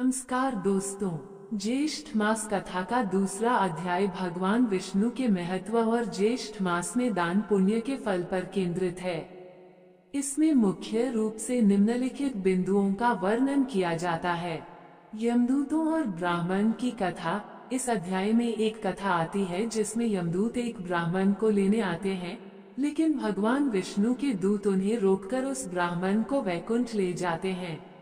नमस्कार दोस्तों, ज्येष्ठ मास कथा का दूसरा अध्याय भगवान विष्णु के महत्व और ज्येष्ठ मास में दान पुण्य के फल पर केंद्रित है। इसमें मुख्य रूप से निम्नलिखित बिंदुओं का वर्णन किया जाता है। यमदूतों और ब्राह्मण की कथा। इस अध्याय में एक कथा आती है जिसमें यमदूत एक ब्राह्मण को लेने आते हैं, लेकिन भगवान विष्णु के दूत उन्हें रोककर उस ब्राह्मण को वैकुंठ ले जाते हैं।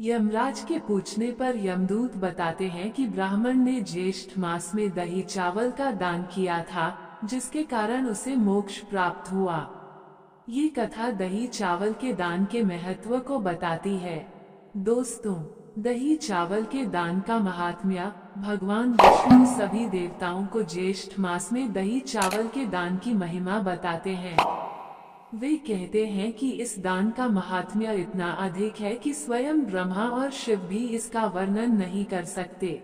यमराज के पूछने पर यमदूत बताते हैं कि ब्राह्मण ने ज्येष्ठ मास में दही चावल का दान किया था, जिसके कारण उसे मोक्ष प्राप्त हुआ। ये कथा दही चावल के दान के महत्व को बताती है। दोस्तों, दही चावल के दान का महात्म्य। भगवान विष्णु सभी देवताओं को ज्येष्ठ मास में दही चावल के दान की महिमा बताते हैं। वे कहते हैं कि इस दान का महात्म्य इतना अधिक है कि स्वयं ब्रह्मा और शिव भी इसका वर्णन नहीं कर सकते।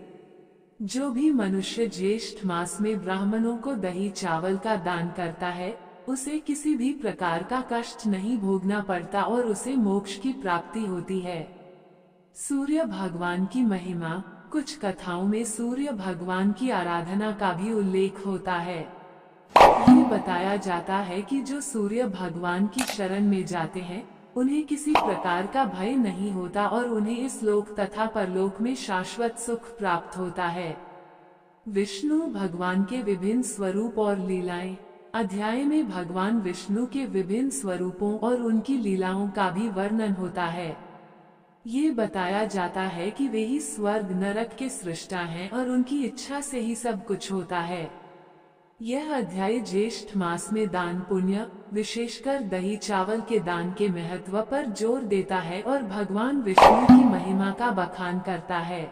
जो भी मनुष्य ज्येष्ठ मास में ब्राह्मणों को दही चावल का दान करता है, उसे किसी भी प्रकार का कष्ट नहीं भोगना पड़ता और उसे मोक्ष की प्राप्ति होती है। सूर्य भगवान की महिमा। कुछ कथाओं में सूर्य भगवान की आराधना का भी उल्लेख होता है। ये बताया जाता है कि जो सूर्य भगवान की शरण में जाते हैं, उन्हें किसी प्रकार का भय नहीं होता और उन्हें इस लोक तथा परलोक में शाश्वत सुख प्राप्त होता है। विष्णु भगवान के विभिन्न स्वरूप और लीलाएं। अध्याय में भगवान विष्णु के विभिन्न स्वरूपों और उनकी लीलाओं का भी वर्णन होता है। ये बताया जाता है कि वे ही स्वर्ग नरक के सृष्टा हैं और उनकी इच्छा से ही सब कुछ होता है। यह अध्याय ज्येष्ठ मास में दान पुण्य, विशेषकर दही चावल के दान के महत्व पर जोर देता है और भगवान विष्णु की महिमा का बखान करता है।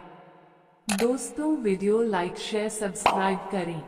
दोस्तों, वीडियो लाइक शेयर सब्सक्राइब करें।